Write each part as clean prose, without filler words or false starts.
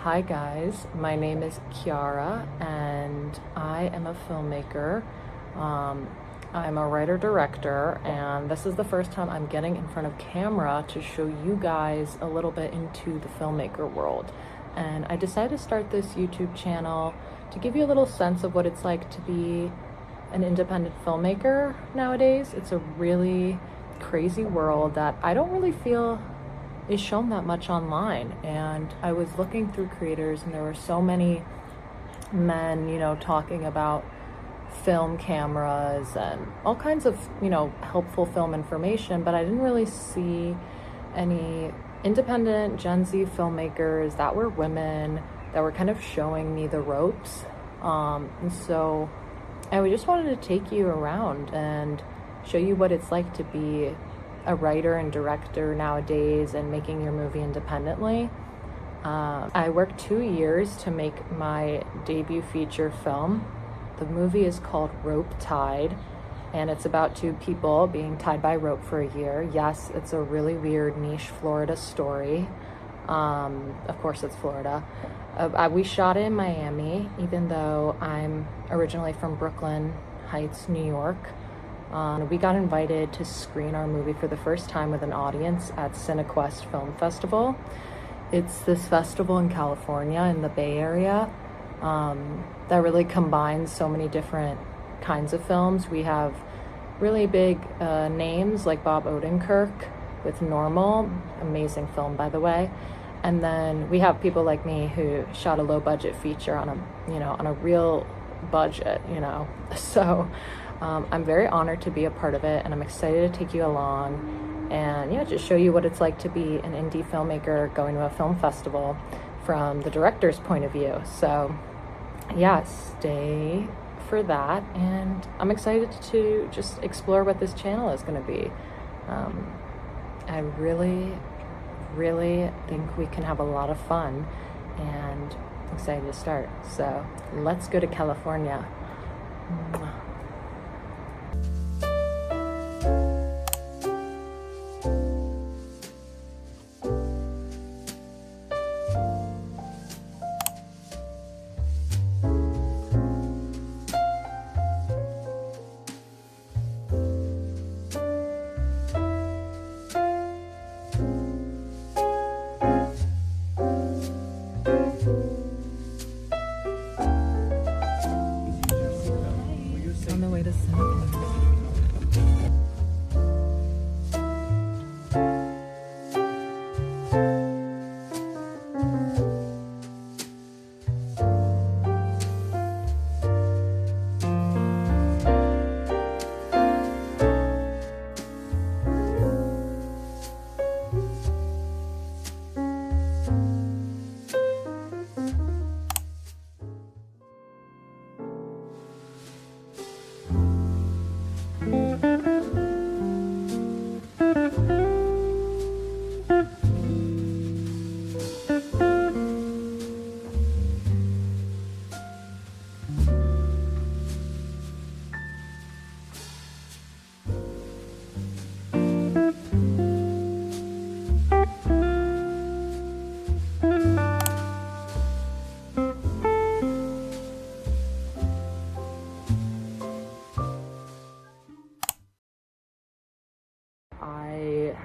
Hi guys, my name is Chiara and I am a filmmaker. I'm a writer-director, and this is the first time I'm getting in front of camera to show you guys a little bit into the filmmaker world. And I decided to start this YouTube channel to give you a little sense of what it's like to be an independent filmmaker nowadays. It's a really crazy world that I don't really feel is shown that much online. And I was looking through creators and there were so many men, talking about film cameras and all kinds of, helpful film information, but I didn't really see any independent Gen Z filmmakers that were women that were kind of showing me the ropes. And so I just wanted to take you around and show you what it's like to be a writer and director nowadays and making your movie independently. I worked 2 years to make my debut feature film. The movie is called Rope Tied, and it's about two people being tied by rope for a year. Yes, it's a really weird niche Florida story. Of course it's Florida. We shot it in Miami, even though I'm originally from Brooklyn Heights, New York. We got invited to screen our movie for the first time with an audience at Cinequest Film Festival. It's this festival in California, in the Bay Area, that really combines so many different kinds of films. We have really big names like Bob Odenkirk with Normal, amazing film by the way. And then we have people like me who shot a low budget feature on a real budget, So I'm very honored to be a part of it, and I'm excited to take you along and just show you what it's like to be an indie filmmaker going to a film festival from the director's point of view. So stay for that, and I'm excited to just explore what this channel is going to be. I really think we can have a lot of fun, and I'm excited to start. So let's go to California. On the way to Cinema.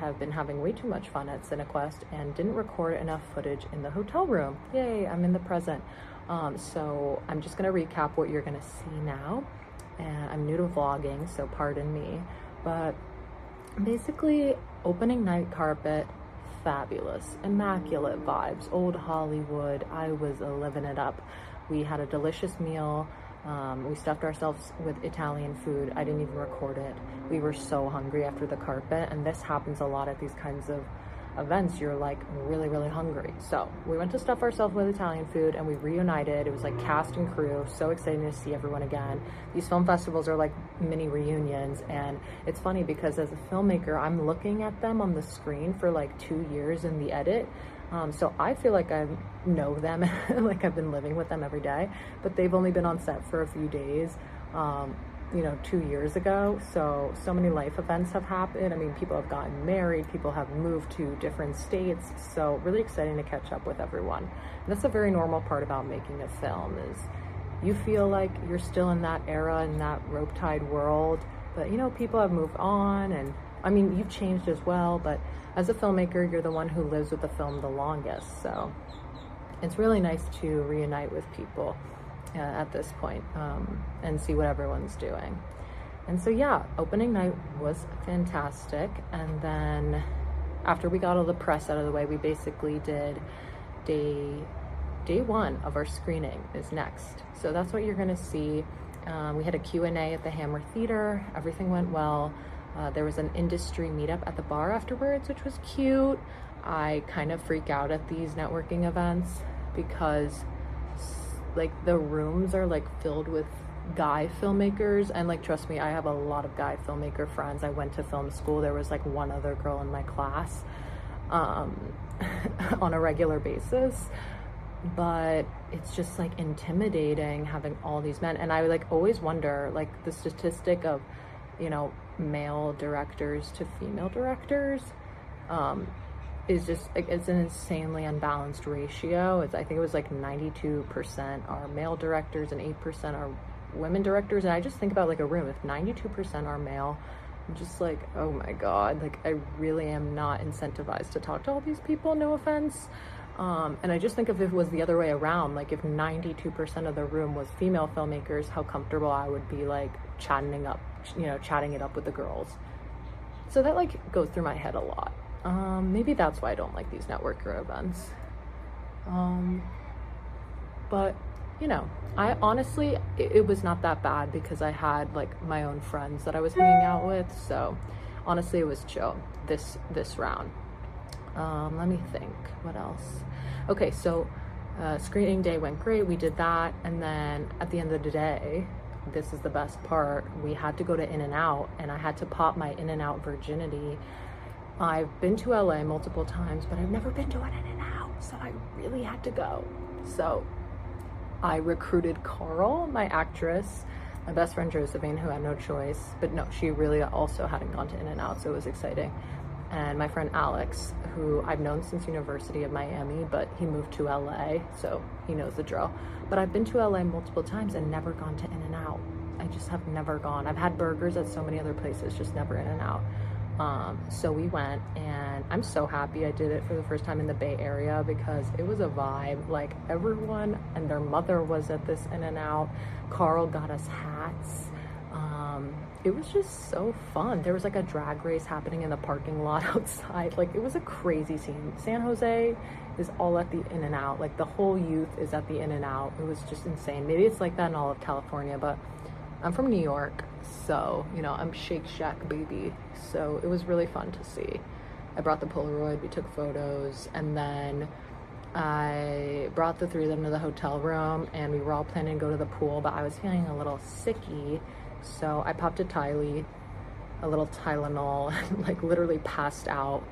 Have been having way too much fun at cinequest and didn't record enough footage in the hotel room. Yay, I'm in the present. So I'm just gonna recap what you're gonna see now. And I'm new to vlogging, so pardon me. But basically, opening night carpet, fabulous, immaculate vibes, old Hollywood. I was living it up. We had a delicious meal. We stuffed ourselves with Italian food. I didn't even record it. We were so hungry after the carpet, and this happens a lot at these kinds of events. You're like really hungry. So we went to stuff ourselves with Italian food, and we reunited. It was like cast and crew. So exciting to see everyone again. These film festivals are like mini reunions, and it's funny because as a filmmaker, I'm looking at them on the screen for like 2 years in the edit. So I feel like I know them, like I've been living with them every day, but they've only been on set for a few days. you know, 2 years ago. So many life events have happened. I mean, people have gotten married, people have moved to different states. So really exciting to catch up with everyone. And that's a very normal part about making a film, is you feel like you're still in that era, in that rope tide world, but you know, people have moved on, and I mean, you've changed as well, but as a filmmaker, you're the one who lives with the film the longest. So it's really nice to reunite with people at this point, and see what everyone's doing. And so yeah, opening night was fantastic. And then after we got all the press out of the way, we basically did day one of our screening is next. So that's what you're gonna see. We had a Q&A at the Hammer Theater. Everything went well. There was an industry meetup at the bar afterwards, which was cute. I kind of freak out at these networking events because like the rooms are like filled with guy filmmakers, and like, trust me, I have a lot of guy filmmaker friends. I went to film school. There was like one other girl in my class on a regular basis, but it's just like intimidating having all these men. And I like always wonder, like, the statistic of, you know, male directors to female directors is just, it's an insanely unbalanced ratio. I think it was like 92% are male directors and 8% are women directors. And I just think about like a room, if 92% are male, I'm just like, oh my God, like I really am not incentivized to talk to all these people, no offense. And I just think if it was the other way around, like if 92% of the room was female filmmakers, how comfortable I would be like chatting it up with the girls. So that like goes through my head a lot. Maybe that's why I don't like these networker events. But you know, I honestly, it was not that bad because I had like my own friends that I was hanging out with. So honestly, it was chill this round. Let me think, what else? Okay, so screening day went great. We did that, and then at the end of the day, this is the best part, we had to go to In-N-Out, and I had to pop my In-N-Out virginity. I've been to LA multiple times, but I've never been to an In-N-Out, so I really had to go. So I recruited Carl, my actress, my best friend Josephine, who had no choice, but no, she really also hadn't gone to In-N-Out, so it was exciting. And my friend Alex, who I've known since University of Miami, but he moved to LA, so he knows the drill. But I've been to LA multiple times and never gone to In-N-Out. I just have never gone. I've had burgers at so many other places, just never In-N-Out. So we went, and I'm so happy I did it for the first time in the Bay Area because it was a vibe. Like, everyone and their mother was at this In-N-Out. Carl got us hats. It was just so fun. There was like a drag race happening in the parking lot outside. Like, it was a crazy scene. San Jose is all at the In-N-Out. Like, the whole youth is at the In-N-Out. It was just insane. Maybe it's like that in all of California, but I'm from New York, so, you know, I'm Shake Shack baby. So it was really fun to see. I brought the Polaroid, we took photos, and then I brought the three of them to the hotel room, and we were all planning to go to the pool, but I was feeling a little sicky, so I popped a little Tylenol, and like literally passed out.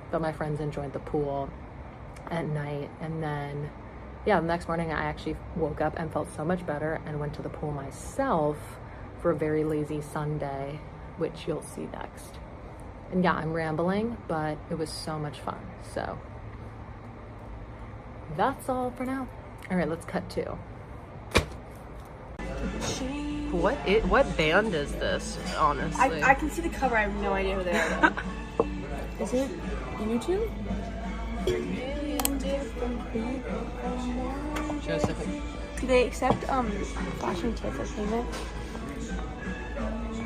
But my friends enjoyed the pool at night, and then yeah, the next morning I actually woke up and felt so much better and went to the pool myself for a very lazy Sunday, which you'll see next. And yeah, I'm rambling, but it was so much fun. So that's all for now. All right, let's cut to. What band is this, honestly? I can see the cover. I have no idea who they are, though. Is it YouTube? Josephine. Do they accept flashing tips as payment?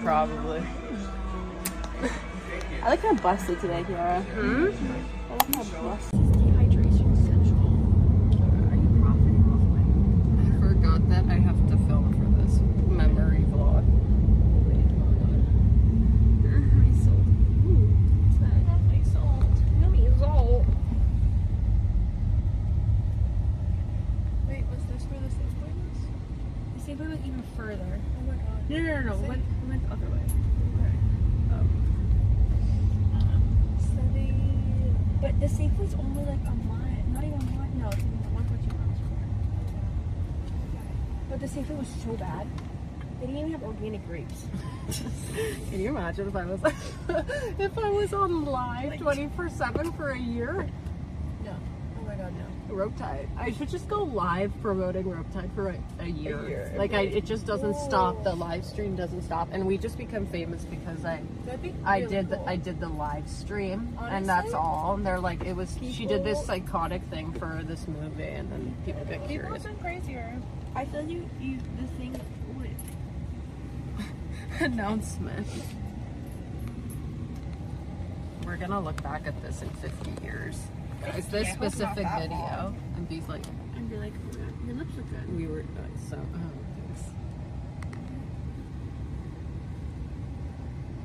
Probably. I look kind of busted today, Kiara. Hmm? I look kind of busted. Dehydration central. Are you profiting off my? I forgot that I have to film for this memory vlog. Wait, was this where the safe point was? The safe point went even further. Oh my god. No. We went the other way. But the safe was only like a mile. Not even 1 mile. No, 1.2 miles from there. But the safe was so bad. They didn't even have organic grapes. Can you imagine if I was if I was on live 24/7 for a year? No. Oh my god, no. Rope Tide. I should just go live promoting Rope Tide for a year. Like it just doesn't stop. The live stream doesn't stop, and we just become famous because I did the live stream, and that's all. And they're like, it was she did this psychotic thing for this movie, and then people get curious. People are crazier. I feel you the thing with announcement. We're gonna look back at this in 50 years. Is this specific video? And be like, oh my god, your lips look good. We were so. Oh, thanks.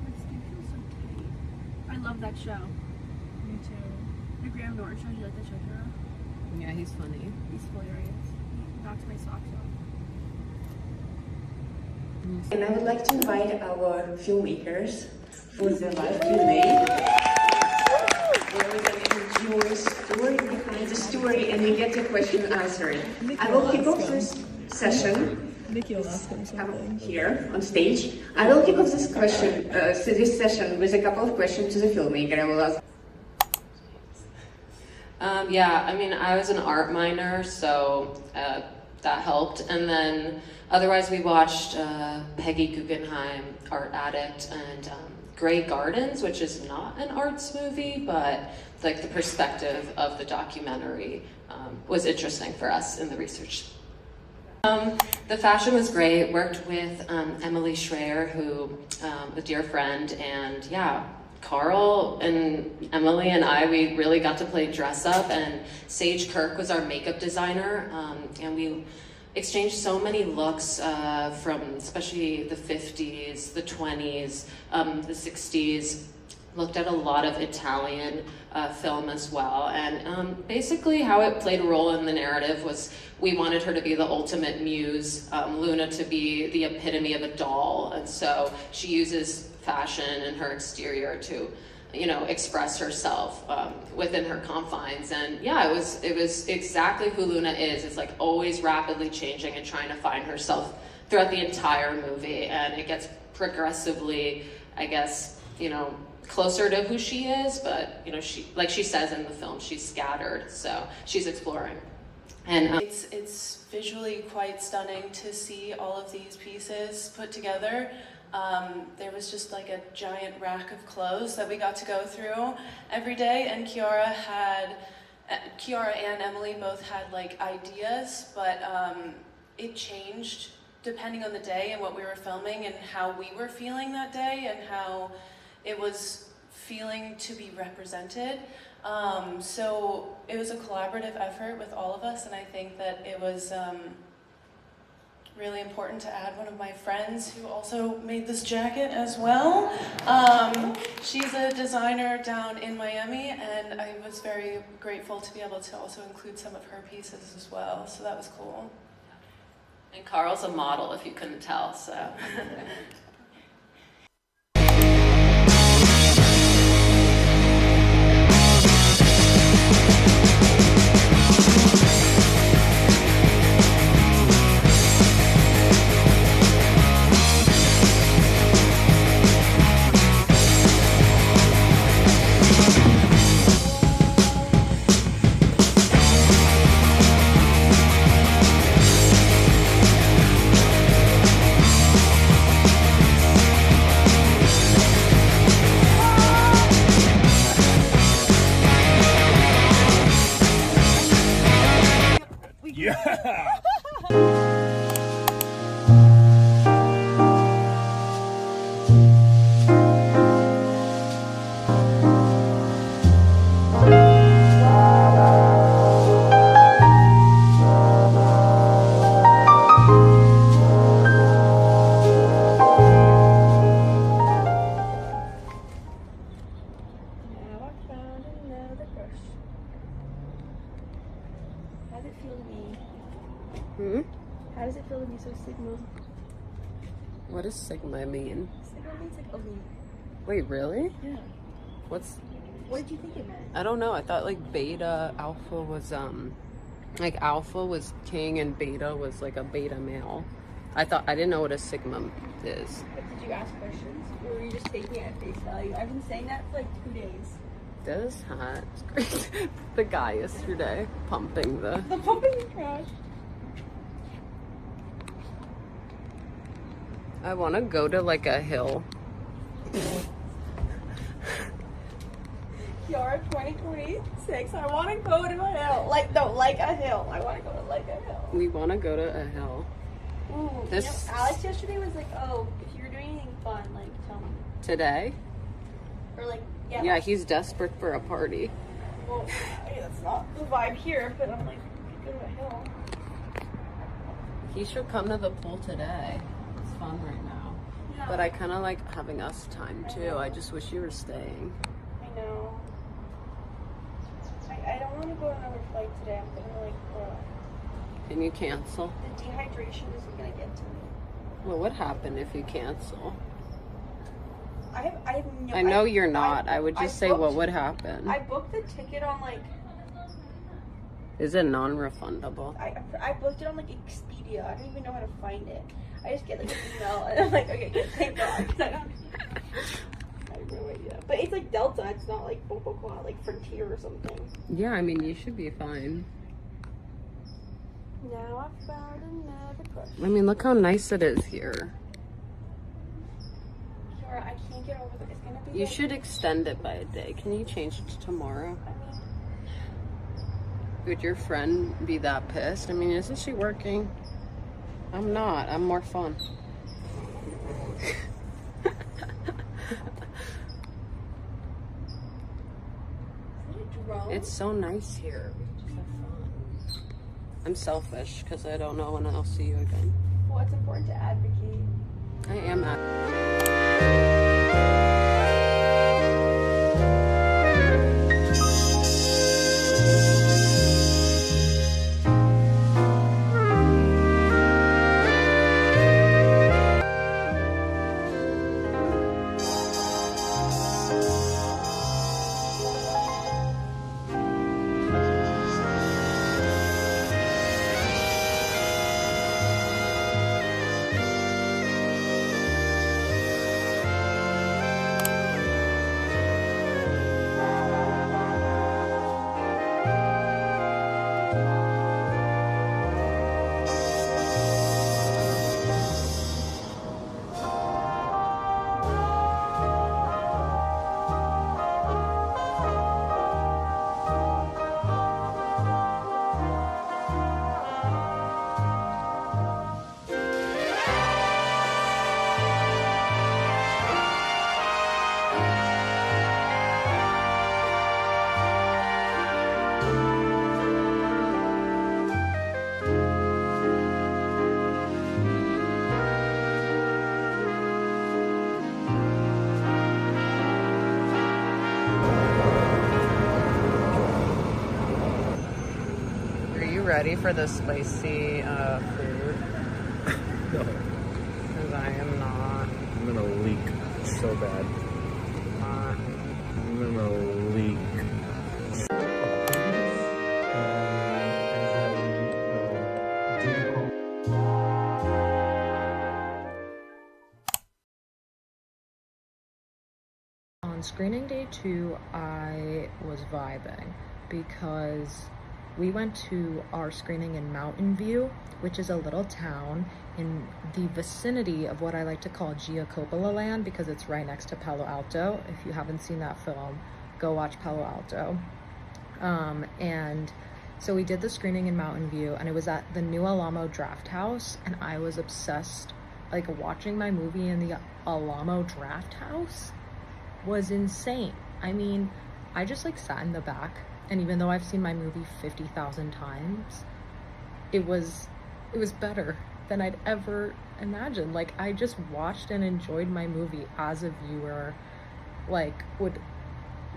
My skin feels so tight. I love that show. Me too. The Graham Norton show. You like that show, Tara? Yeah, he's funny. He's hilarious. He knocks my socks off. And I would like to invite our filmmakers for the live Q&A. Where we're going to enjoy story behind the story and you get your question answered. I will kick off this session here on stage. I will kick off this session with a couple of questions to the filmmaker. I will ask. Yeah, I mean, I was an art minor, so that helped. And then otherwise we watched Peggy Guggenheim, Art Addict, and Grey Gardens, which is not an arts movie, but like the perspective of the documentary was interesting for us in the research. The fashion was great. Worked with Emily Schreier, who a dear friend, and yeah, Carl and Emily and we really got to play dress up, and Sage Kirk was our makeup designer, and we exchanged so many looks from especially the 50s, the 20s, the 60s, looked at a lot of Italian film as well. And basically how it played a role in the narrative was we wanted her to be the ultimate muse, Luna to be the epitome of a doll. And so she uses fashion and her exterior to, you know, express herself within her confines. And yeah, it was exactly who Luna is. It's like always rapidly changing and trying to find herself throughout the entire movie. And it gets progressively, I guess, you know, closer to who she is, but you know, she, like she says in the film, she's scattered, so she's exploring. And it's visually quite stunning to see all of these pieces put together. There was just like a giant rack of clothes that we got to go through every day, and Chiara and Emily both had like ideas, but it changed depending on the day and what we were filming and how we were feeling that day and how it was feeling to be represented. So it was a collaborative effort with all of us, and I think that it was really important to add one of my friends who also made this jacket as well. She's a designer down in Miami, and I was very grateful to be able to also include some of her pieces as well, so that was cool. And Carl's a model, if you couldn't tell, so. How does it feel to be so Sigma? What does Sigma mean? Sigma means like elite. Wait, really? Yeah. What did you think it meant? I don't know. I thought like beta, alpha was like alpha was king and beta was like a beta male. I didn't know what a sigma is. But did you ask questions? Or were you just taking it at face value? I've been saying that for like 2 days. This hat is great. The guy yesterday pumping the trash. I want to go to like a hill. Kiara 2026. I want to go to a hill. Like a hill. I want to go to like a hill. We want to go to a hill. Ooh, This Alex yesterday was like, oh, if you're doing anything fun, like tell me. today. Or like, Yeah, he's desperate for a party. Well, that's not the vibe here, but I'm like, we could go to a hill. He should come to the pool today. It's fun right now. Yeah. But I kind of like having us time too. I just wish you were staying. I know. I don't want to go on another flight today. I'm gonna like, Can you cancel? the dehydration isn't gonna get to me. What would happen if you cancel? I have no. I know you're not. I would just say what would happen. I booked the ticket on like. Is it non-refundable? I booked it on like Expedia. I don't even know how to find it. I just get like an email and I'm like, okay, good, thank God. I have no idea. But it's like Delta. It's not like like Frontier or something. Yeah, I mean, you should be fine. Now I found another crush. I mean, look how nice it is here. Kiara, I can't get over it. It's gonna be. You like, should extend it by a day. Can you change it to tomorrow? I mean, Would your friend be that pissed? I mean, isn't she working? I'm not. I'm more fun. is it a drone? It's so nice here. We just have fun. I'm selfish because I don't know when I'll see you again. Well, it's important to advocate. I am at. Ready for the spicy food? No. Because I am not. I'm gonna leak so bad. I'm gonna leak. On screening day 2, I was vibing because we went to our screening in Mountainview, which is a little town in the vicinity of what I like to call Giacoppolaland because it's right next to Palo Alto. If you haven't seen that film, go watch Palo Alto. And so we did the screening in Mountainview, and it was at the new Alamo Drafthouse, and I was obsessed. Like, watching my movie in the Alamo Drafthouse was insane. I mean, I just like sat in the back, and even though I've seen my movie 50,000 times, it was better than I'd ever imagined. Like, I just watched and enjoyed my movie as a viewer, like, would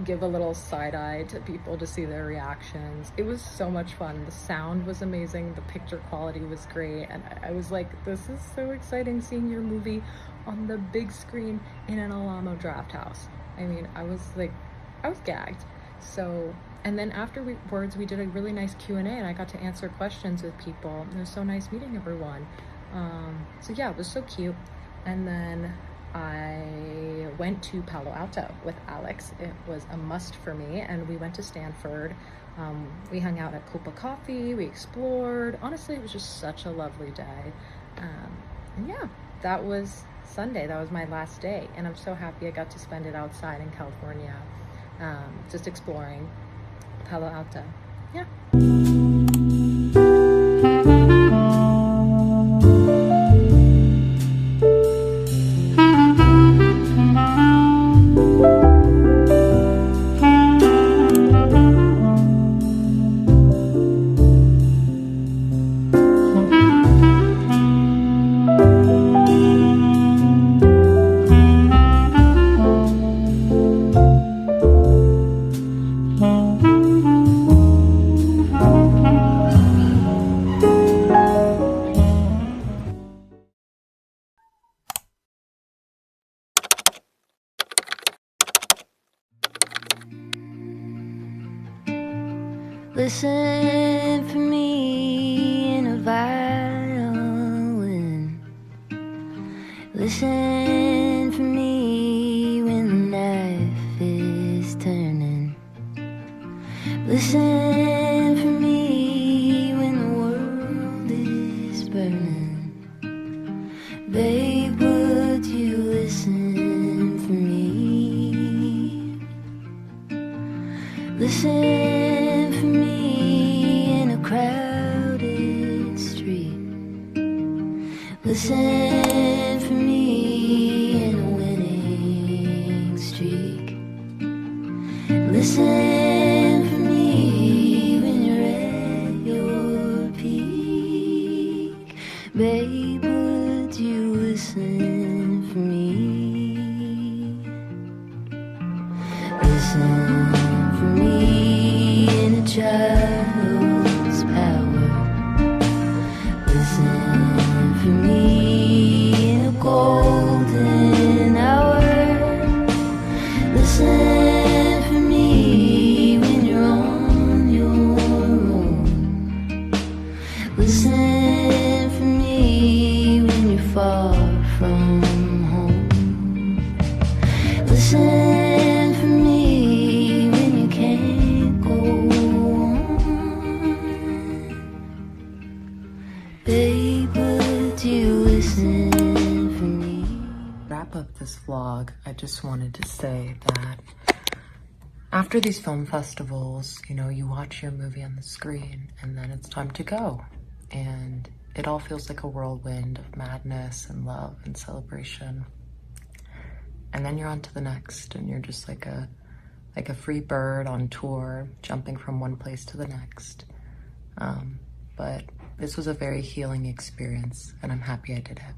give a little side eye to people to see their reactions. It was so much fun. The sound was amazing. The picture quality was great. And I was like, this is so exciting seeing your movie on the big screen in an Alamo Drafthouse. I mean, I was gagged. So, and then afterwards we did a really nice Q&A, and I got to answer questions with people. It was so nice meeting everyone. So yeah, it was so cute. And then I went to Palo Alto with Alex. It was a must for me, and we went to Stanford. We hung out at Coupa Coffee, we explored. Honestly, it was just such a lovely day. And yeah, that was Sunday. That was my last day, and I'm so happy I got to spend it outside in California, just exploring Palo Alto. Yeah. Listen for me in a violin. Listen for me when the knife is turning. Listen for me when the world is burning. Babe, would you listen for me? Listen for me in a crowded street. Listen for me in a winning streak. Listen for me when you're at your peak. Babe, would you listen for me? Listen for me in a child's power. Listen for me in a golden hour. Listen for me when you're on your own. Listen for me when you're far from home. Listen for me when you can't go on. Babe, would you listen for me? Wrap up this vlog, I just wanted to say that after these film festivals, you know, you watch your movie on the screen and then it's time to go. And it all feels like a whirlwind of madness and love and celebration. And then you're on to the next, and you're just like a free bird on tour, jumping from one place to the next. But this was a very healing experience, and I'm happy I did it.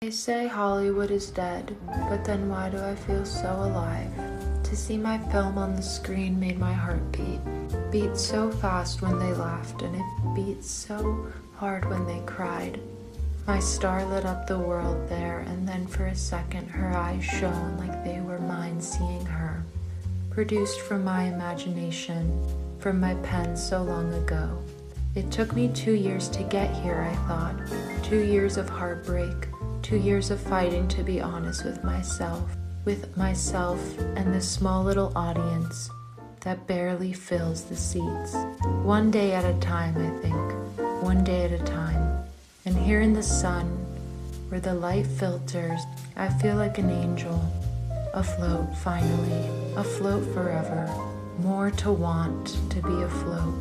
They say Hollywood is dead, but then why do I feel so alive? To see my film on the screen made my heart beat so fast when they laughed, and it beat so hard when they cried. My star lit up the world there, and then for a second her eyes shone like they were mine seeing her. Produced from my imagination, from my pen so long ago. It took me 2 years to get here, I thought. 2 years of heartbreak, 2 years of fighting to be honest with myself and this small little audience that barely fills the seats. One day at a time, I think. One day at a time. And here in the sun, where the light filters, I feel like an angel, afloat finally, afloat forever, more to want to be afloat.